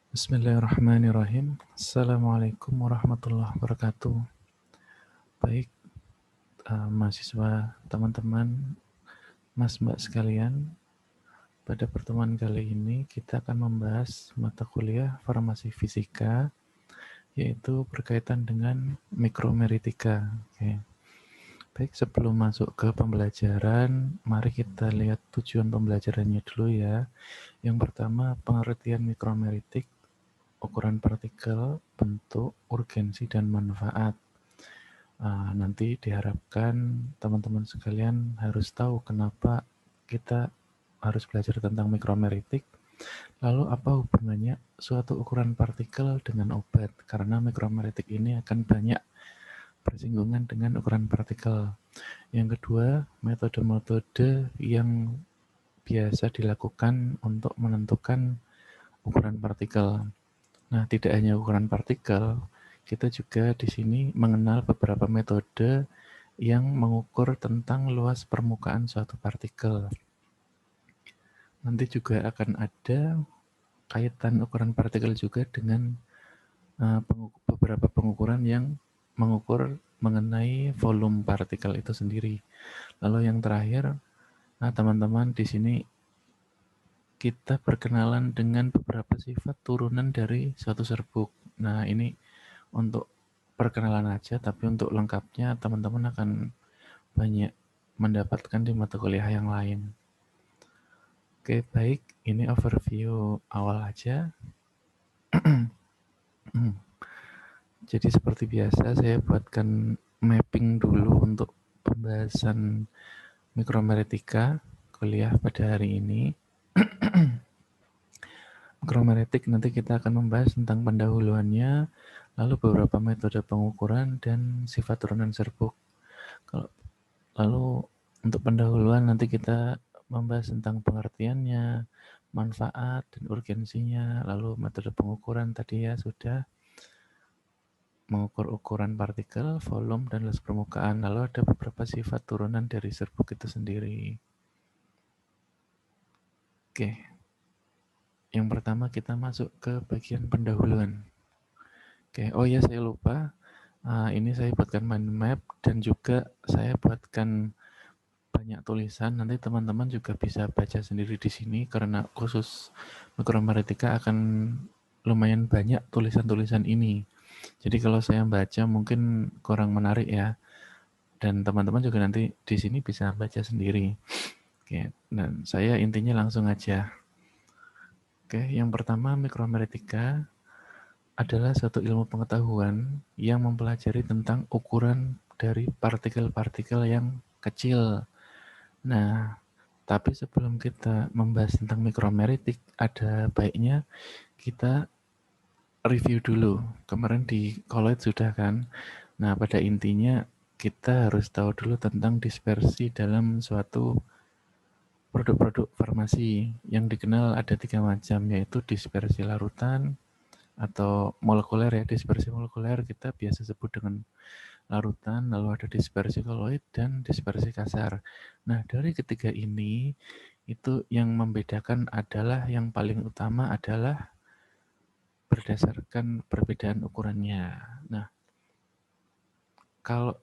Bismillahirrahmanirrahim. Assalamualaikum warahmatullahi wabarakatuh. Baik, mahasiswa, teman-teman, mas mbak sekalian, pada pertemuan kali ini kita akan membahas mata kuliah farmasi fisika, yaitu berkaitan dengan mikromeritika. Oke. Baik, sebelum masuk ke pembelajaran, mari kita lihat tujuan pembelajarannya dulu ya. Yang pertama, pengertian mikromeritik, ukuran partikel, bentuk, urgensi, dan manfaat. Nanti diharapkan teman-teman sekalian harus tahu kenapa kita harus belajar tentang mikromeritik. Lalu apa hubungannya suatu ukuran partikel dengan obat? Karena mikromeritik ini akan banyak bersinggungan dengan ukuran partikel. Yang kedua, metode-metode yang biasa dilakukan untuk menentukan ukuran partikel. Nah, tidak hanya ukuran partikel, kita juga di sini mengenal beberapa metode yang mengukur tentang luas permukaan suatu partikel. Nanti juga akan ada kaitan ukuran partikel juga dengan beberapa pengukuran yang mengukur mengenai volume partikel itu sendiri. Lalu yang terakhir, teman-teman di sini kita berkenalan dengan beberapa sifat turunan dari suatu serbuk. Nah, ini untuk perkenalan aja, tapi untuk lengkapnya teman-teman akan banyak mendapatkan di mata kuliah yang lain. Oke, baik. Ini overview awal aja. Jadi seperti biasa saya buatkan mapping dulu untuk pembahasan mikromeritika kuliah pada hari ini. Mikromeritik nanti kita akan membahas tentang pendahuluannya, lalu beberapa metode pengukuran dan sifat turunan serbuk. Lalu untuk pendahuluan nanti kita membahas tentang pengertiannya, manfaat dan urgensinya, lalu metode pengukuran tadi ya sudah mengukur ukuran partikel, volume, dan luas permukaan. Lalu ada beberapa sifat turunan dari serbuk itu sendiri. Oke, yang pertama kita masuk ke bagian pendahuluan. Oke, oh ya saya lupa, ini saya buatkan mind map dan juga saya buatkan banyak tulisan. Nanti teman-teman juga bisa baca sendiri di sini karena khusus mikromeritika akan lumayan banyak tulisan-tulisan ini. Jadi kalau saya baca mungkin kurang menarik ya. Dan teman-teman juga nanti di sini bisa baca sendiri. Oke, dan saya intinya langsung aja. Oke, yang pertama mikromeritika adalah suatu ilmu pengetahuan yang mempelajari tentang ukuran dari partikel-partikel yang kecil. Nah, tapi sebelum kita membahas tentang mikromeritik, ada baiknya kita review dulu. Kemarin di college sudah kan. Nah, pada intinya kita harus tahu dulu tentang dispersi dalam suatu produk-produk farmasi yang dikenal ada 3 macam, yaitu dispersi larutan atau molekuler ya. Dispersi molekuler kita biasa sebut dengan larutan, lalu ada dispersi koloid dan dispersi kasar. Nah, dari ketiga ini, itu yang membedakan adalah yang paling utama adalah berdasarkan perbedaan ukurannya. Nah, kalau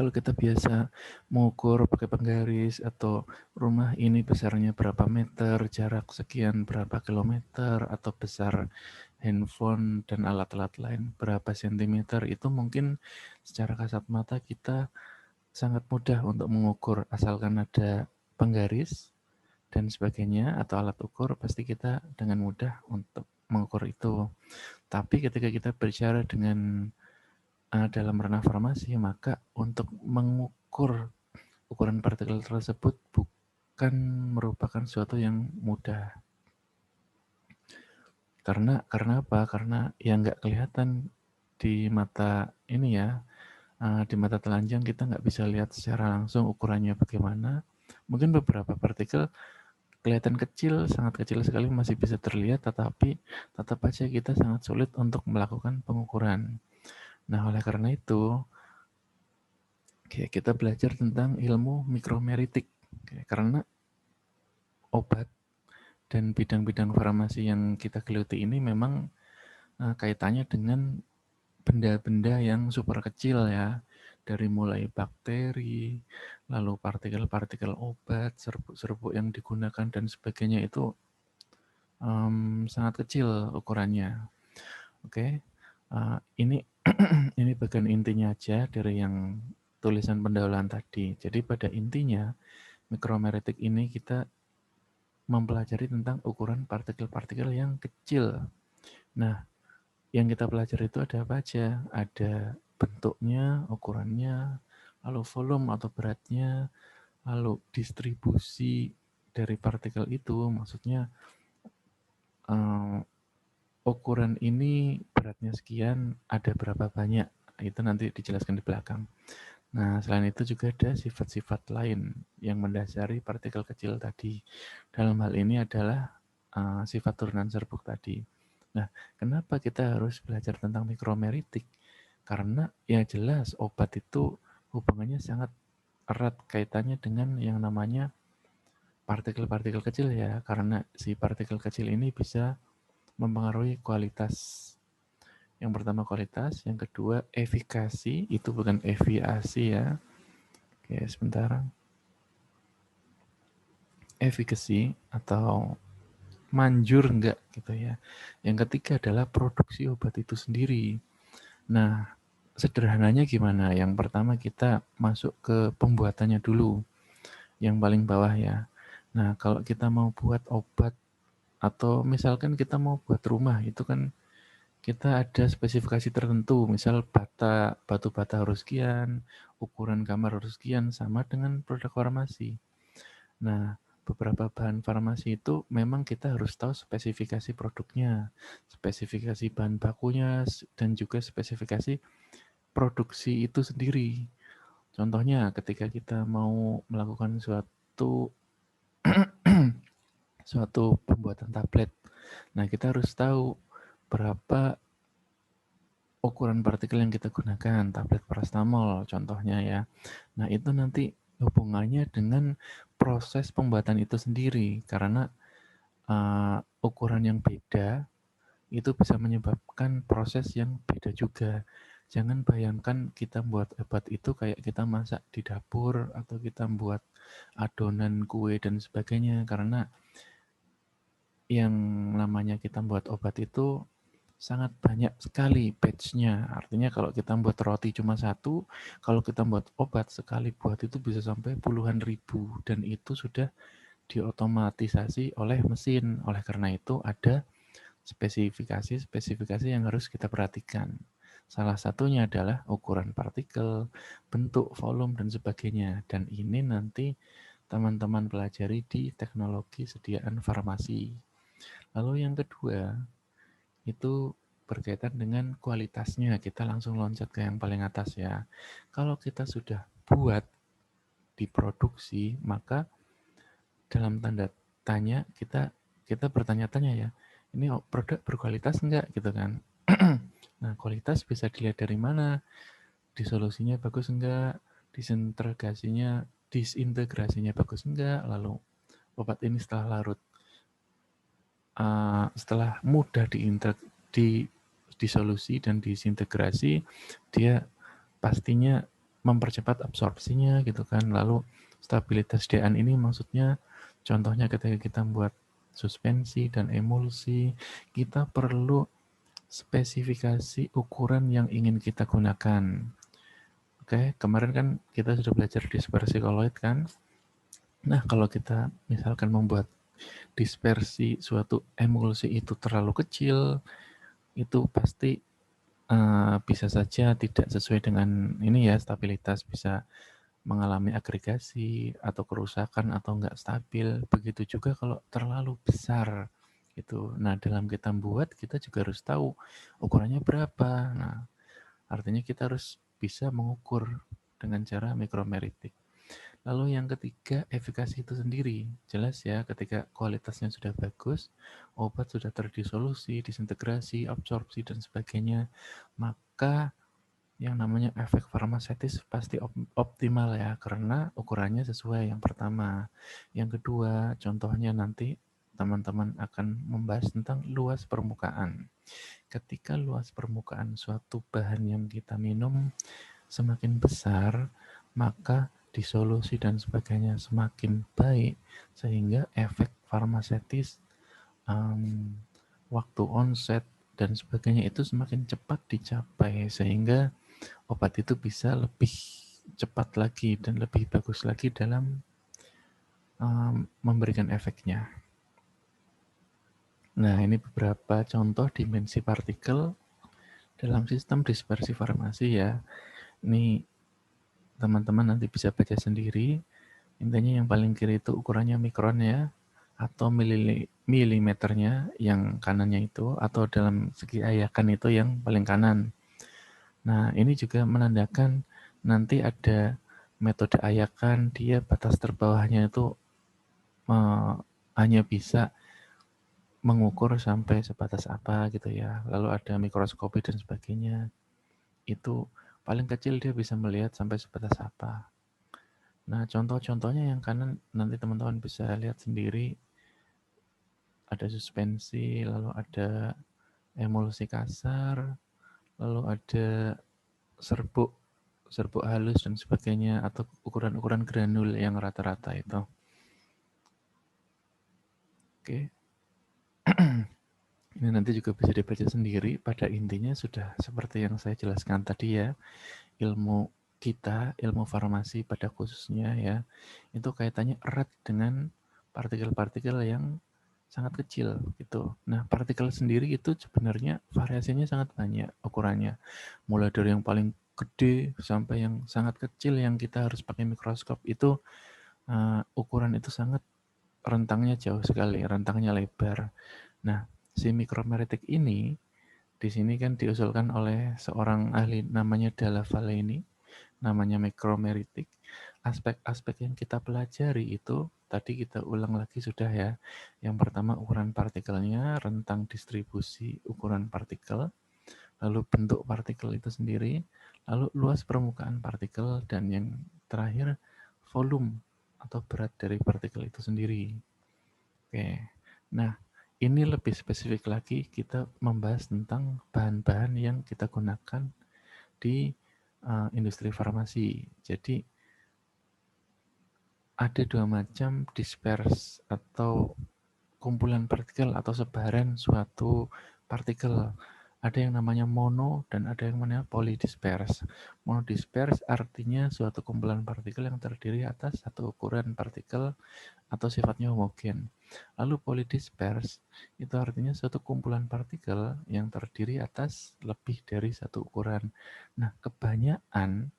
kita biasa mengukur pakai penggaris atau rumah ini besarnya berapa meter, jarak sekian berapa kilometer, atau besar handphone dan alat-alat lain berapa sentimeter, itu mungkin secara kasat mata kita sangat mudah untuk mengukur asalkan ada penggaris dan sebagainya atau alat ukur, pasti kita dengan mudah untuk mengukur itu. Tapi ketika kita berbicara dengan dalam ranah farmasi, maka untuk mengukur ukuran partikel tersebut bukan merupakan suatu yang mudah. Karena apa? Karena yang nggak kelihatan di mata ini ya, di mata telanjang kita nggak bisa lihat secara langsung ukurannya bagaimana. Mungkin beberapa partikel kelihatan kecil, sangat kecil sekali masih bisa terlihat, tetapi tetap aja kita sangat sulit untuk melakukan pengukuran. Nah, oleh karena itu, kita belajar tentang ilmu mikromeritik. Karena obat Dan bidang-bidang farmasi yang kita geluti ini memang kaitannya dengan benda-benda yang super kecil ya. Dari mulai bakteri, lalu partikel-partikel obat, serbuk-serbuk yang digunakan dan sebagainya itu sangat kecil ukurannya. Oke, ini ini bagian intinya aja dari yang tulisan pendahuluan tadi. Jadi pada intinya mikromeritik ini kita mempelajari tentang ukuran partikel-partikel yang kecil. Nah, yang kita pelajari itu ada apa aja? Ada bentuknya, ukurannya, lalu volume atau beratnya, lalu distribusi dari partikel itu, maksudnya ukuran ini beratnya sekian, ada berapa banyak, itu nanti dijelaskan di belakang. Nah, selain itu juga ada sifat-sifat lain yang mendasari partikel kecil tadi. Dalam hal ini adalah sifat turunan serbuk tadi. Nah, kenapa kita harus belajar tentang mikromeritik? Karena ya jelas obat itu hubungannya sangat erat kaitannya dengan yang namanya partikel-partikel kecil ya, karena si partikel kecil ini bisa mempengaruhi kualitas. Yang pertama kualitas, yang kedua efikasi, itu bukan eviasi ya. Oke, sebentar. Efikasi atau manjur enggak gitu ya. Yang ketiga adalah produksi obat itu sendiri. Nah, sederhananya gimana? Yang pertama kita masuk ke pembuatannya dulu, yang paling bawah ya. Nah, kalau kita mau buat obat atau misalkan kita mau buat rumah, itu kan kita ada spesifikasi tertentu, misal batu bata harus sekian, ukuran kamar harus sekian, sama dengan produk farmasi. Nah, beberapa bahan farmasi itu memang kita harus tahu spesifikasi produknya, spesifikasi bahan bakunya, dan juga spesifikasi produksi itu sendiri. Contohnya ketika kita mau melakukan suatu pembuatan tablet. Nah, kita harus tahu berapa ukuran partikel yang kita gunakan, tablet paracetamol contohnya ya. Nah, itu nanti hubungannya dengan proses pembuatan itu sendiri, karena ukuran yang beda itu bisa menyebabkan proses yang beda juga. Jangan bayangkan kita buat obat itu kayak kita masak di dapur atau kita buat adonan kue dan sebagainya, karena yang namanya kita buat obat itu sangat banyak sekali batch-nya. Artinya kalau kita buat roti cuma satu, kalau kita buat obat sekali buat itu bisa sampai puluhan ribu, dan itu sudah diotomatisasi oleh mesin. Oleh karena itu ada spesifikasi-spesifikasi yang harus kita perhatikan. Salah satunya adalah ukuran partikel, bentuk, volume, dan sebagainya. Dan ini nanti teman-teman pelajari di teknologi sediaan farmasi. Lalu yang kedua, itu berkaitan dengan kualitasnya. Kita langsung loncat ke yang paling atas ya. Kalau kita sudah buat diproduksi, maka dalam tanda tanya kita bertanya-tanya ya, ini produk berkualitas enggak gitu kan. Nah, kualitas bisa dilihat dari mana? Disolusinya bagus enggak? Disintegrasinya bagus enggak? Lalu obat ini setelah larut, setelah mudah disolusi dan disintegrasi, dia pastinya mempercepat absorpsinya gitu kan. Lalu stabilitas DN ini maksudnya contohnya ketika kita buat suspensi dan emulsi, kita perlu spesifikasi ukuran yang ingin kita gunakan. Oke, kemarin kan kita sudah belajar dispersi koloid kan. Nah, kalau kita misalkan membuat dispersi suatu emulsi itu terlalu kecil, itu pasti bisa saja tidak sesuai dengan ini ya, stabilitas, bisa mengalami agregasi atau kerusakan atau enggak stabil. Begitu juga kalau terlalu besar gitu. Nah, dalam kita buat kita juga harus tahu ukurannya berapa. Nah, artinya kita harus bisa mengukur dengan cara mikromeritik. Lalu yang ketiga, efikasi itu sendiri. Jelas ya, ketika kualitasnya sudah bagus, obat sudah terdisolusi, disintegrasi, absorpsi, dan sebagainya, maka yang namanya efek farmaseutis pasti optimal ya, karena ukurannya sesuai yang pertama. Yang kedua, contohnya nanti teman-teman akan membahas tentang luas permukaan. Ketika luas permukaan suatu bahan yang kita minum semakin besar, maka disolusi dan sebagainya semakin baik, sehingga efek farmasetis, waktu onset, dan sebagainya itu semakin cepat dicapai, sehingga obat itu bisa lebih cepat lagi dan lebih bagus lagi dalam memberikan efeknya. Nah, ini beberapa contoh dimensi partikel dalam sistem dispersi farmasi ya. Ini teman-teman nanti bisa baca sendiri. Intinya yang paling kiri itu ukurannya mikron ya, atau milimeternya yang kanannya itu, atau dalam segi ayakan itu yang paling kanan. Nah, ini juga menandakan nanti ada metode ayakan, dia batas terbawahnya itu hanya bisa mengukur sampai sebatas apa gitu ya. Lalu ada mikroskopi dan sebagainya. Itu paling kecil dia bisa melihat sampai sebatas apa. Nah, contoh-contohnya yang kanan nanti teman-teman bisa lihat sendiri. Ada suspensi, lalu ada emulsi kasar, lalu ada serbuk halus dan sebagainya, atau ukuran-ukuran granul yang rata-rata itu. Oke. Ini nanti juga bisa dibaca sendiri. Pada intinya sudah seperti yang saya jelaskan tadi ya. Ilmu kita, ilmu farmasi pada khususnya ya, itu kaitannya erat dengan partikel-partikel yang sangat kecil gitu. Nah, partikel sendiri itu sebenarnya variasinya sangat banyak ukurannya. Mulai dari yang paling gede sampai yang sangat kecil yang kita harus pakai mikroskop itu, ukuran itu sangat rentangnya jauh sekali, rentangnya lebar. Nah, si mikromeritik ini di sini kan diusulkan oleh seorang ahli namanya Dalla Valle ini, namanya mikromeritik. Aspek-aspek yang kita pelajari itu tadi kita ulang lagi sudah ya. Yang pertama ukuran partikelnya, rentang distribusi ukuran partikel, lalu bentuk partikel itu sendiri, lalu luas permukaan partikel, dan yang terakhir volume atau berat dari partikel itu sendiri. Oke. Nah, ini lebih spesifik lagi kita membahas tentang bahan-bahan yang kita gunakan di industri farmasi. Jadi ada dua macam dispers atau kumpulan partikel atau sebaran suatu partikel. Ada yang namanya mono dan ada yang namanya polydisperse. Monodisperse artinya suatu kumpulan partikel yang terdiri atas satu ukuran partikel atau sifatnya homogen. Lalu polydisperse itu artinya suatu kumpulan partikel yang terdiri atas lebih dari satu ukuran. Nah, kebanyakan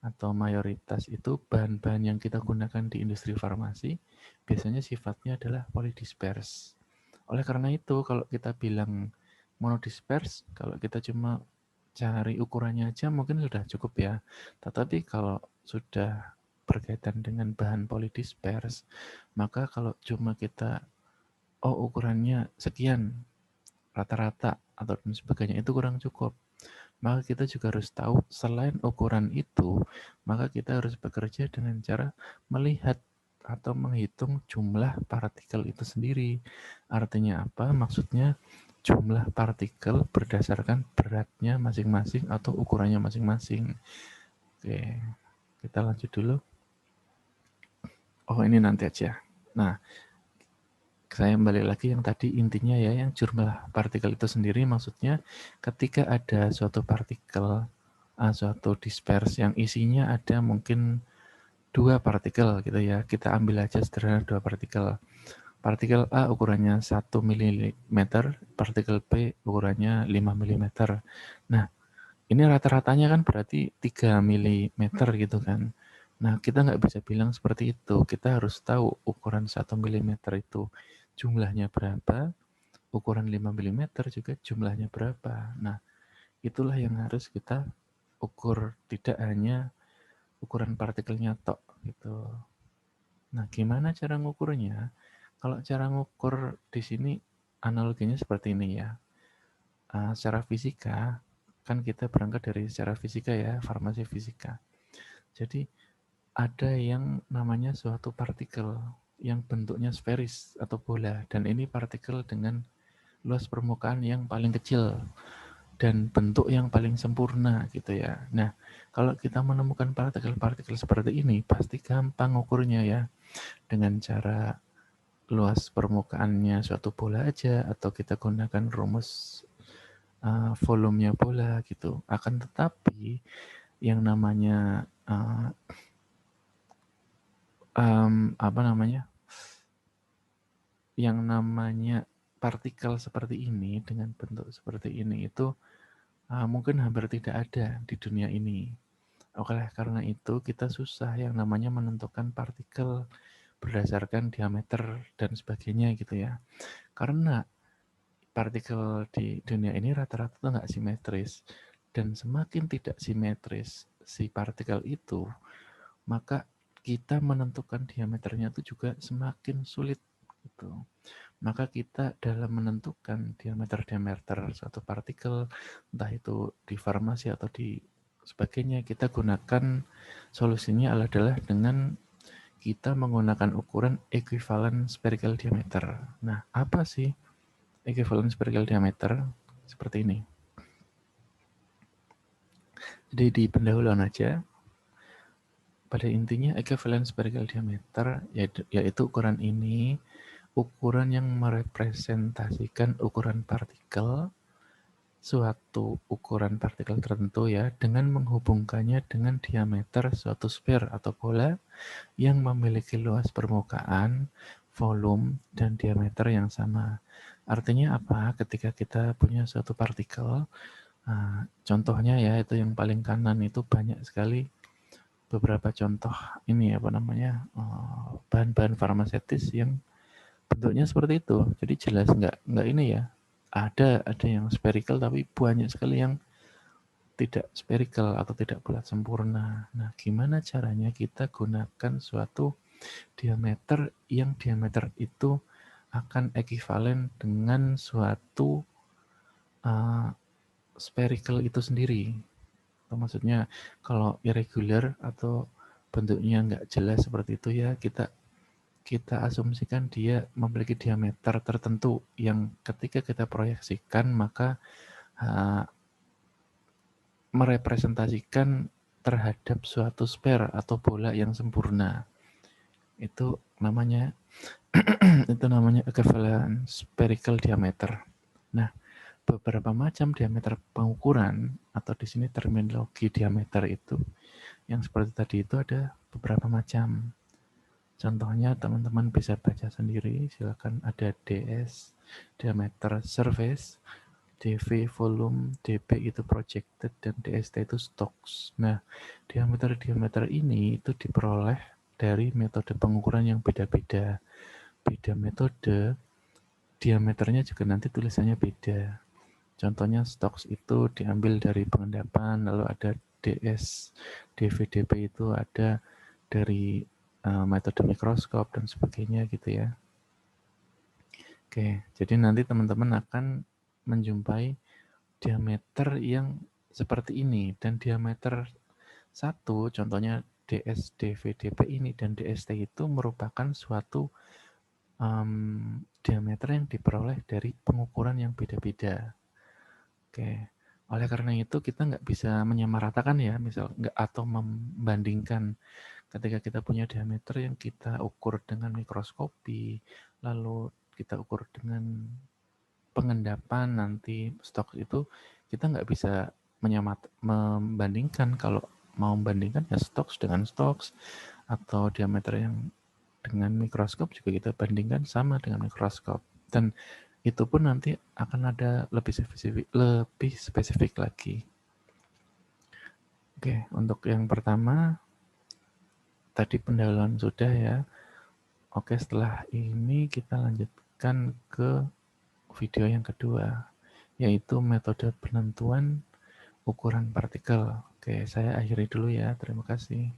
atau mayoritas itu bahan-bahan yang kita gunakan di industri farmasi biasanya sifatnya adalah polydisperse. Oleh karena itu, kalau kita bilang monodisperse, kalau kita cuma cari ukurannya aja mungkin sudah cukup ya. Tetapi kalau sudah berkaitan dengan bahan polydisperse, maka kalau cuma kita, oh ukurannya sekian, rata-rata, atau dan sebagainya, itu kurang cukup. Maka kita juga harus tahu selain ukuran itu, maka kita harus bekerja dengan cara melihat atau menghitung jumlah partikel itu sendiri. Artinya apa? Maksudnya jumlah partikel berdasarkan beratnya masing-masing atau ukurannya masing-masing. Oke, kita lanjut dulu. Oh, ini nanti aja. Nah, saya kembali lagi yang tadi intinya ya, yang jumlah partikel itu sendiri maksudnya ketika ada suatu partikel, suatu disperse yang isinya ada mungkin 2 partikel gitu ya, kita ambil aja sederhana 2 partikel. Partikel A ukurannya 1 mm, partikel B ukurannya 5 mm. Nah, ini rata-ratanya kan berarti 3 mm gitu kan. Nah, kita nggak bisa bilang seperti itu. Kita harus tahu ukuran 1 mm itu jumlahnya berapa, ukuran 5 mm juga jumlahnya berapa. Nah, itulah yang harus kita ukur, tidak hanya ukuran partikelnya tok gitu. Nah, gimana cara ngukurnya? Kalau cara ngukur di sini analoginya seperti ini ya. Secara fisika, kan kita berangkat dari secara fisika ya, farmasi fisika. Jadi ada yang namanya suatu partikel. yang bentuknya sferis atau bola, dan ini partikel dengan luas permukaan yang paling kecil dan bentuk yang paling sempurna gitu ya. Nah, kalau kita menemukan partikel-partikel seperti ini, pasti gampang ukurnya ya, dengan cara luas permukaannya suatu bola aja, atau kita gunakan rumus volumenya bola gitu. Akan tetapi yang namanya apa namanya, yang namanya partikel seperti ini dengan bentuk seperti ini itu mungkin hampir tidak ada di dunia ini. Oleh karena itu kita susah yang namanya menentukan partikel berdasarkan diameter dan sebagainya gitu ya. Karena partikel di dunia ini rata-rata tuh nggak simetris, dan semakin tidak simetris si partikel itu, maka kita menentukan diameternya itu juga semakin sulit gitu. Maka kita dalam menentukan diameter-diameter suatu partikel, entah itu di farmasi atau di sebagainya, kita gunakan solusinya adalah dengan kita menggunakan ukuran equivalent spherical diameter. Nah, apa sih equivalent spherical diameter? Seperti ini. Jadi di pendahuluan aja, pada intinya equivalent spherical diameter yaitu ukuran ini, ukuran yang merepresentasikan ukuran partikel, suatu ukuran partikel tertentu ya, dengan menghubungkannya dengan diameter suatu sphere atau bola yang memiliki luas permukaan, volume, dan diameter yang sama. Artinya apa? Ketika kita punya suatu partikel, contohnya ya, itu yang paling kanan itu banyak sekali beberapa contoh ini apa namanya, bahan-bahan farmaseutis yang bentuknya seperti itu. Jadi jelas nggak ini ya. Ada yang spherical tapi banyak sekali yang tidak spherical atau tidak bulat sempurna. Nah, gimana caranya kita gunakan suatu diameter yang diameter itu akan ekivalen dengan suatu spherical itu sendiri. Atau maksudnya kalau irregular atau bentuknya nggak jelas seperti itu ya, kita asumsikan dia memiliki diameter tertentu yang ketika kita proyeksikan maka merepresentasikan terhadap suatu sphere atau bola yang sempurna. Itu namanya equivalent spherical diameter. Nah, beberapa macam diameter pengukuran atau di sini terminologi diameter itu yang seperti tadi itu ada beberapa macam. Contohnya teman-teman bisa baca sendiri, silakan. Ada DS, diameter surface, DV volume, DP itu projected, dan DST itu stocks. Nah, diameter-diameter ini itu diperoleh dari metode pengukuran yang beda-beda. Beda metode, diameternya juga nanti tulisannya beda. Contohnya stocks itu diambil dari pengendapan, lalu ada DS, DVDP itu ada dari metode mikroskop dan sebagainya gitu ya. Oke, jadi nanti teman-teman akan menjumpai diameter yang seperti ini, dan diameter satu, contohnya DS, DVDP ini dan DST itu merupakan suatu diameter yang diperoleh dari pengukuran yang beda-beda. Oke, oleh karena itu kita nggak bisa menyamaratakan ya, misal nggak, atau membandingkan ketika kita punya diameter yang kita ukur dengan mikroskopi, lalu kita ukur dengan pengendapan nanti stok itu, kita nggak bisa membandingkan. Kalau mau membandingkan ya stocks dengan stocks, atau diameter yang dengan mikroskop juga kita bandingkan sama dengan mikroskop, dan itu pun nanti akan ada lebih spesifik lagi. Oke, untuk yang pertama tadi pendahuluan sudah ya. Oke, setelah ini kita lanjutkan ke video yang kedua, yaitu metode penentuan ukuran partikel. Oke, saya akhiri dulu ya. Terima kasih.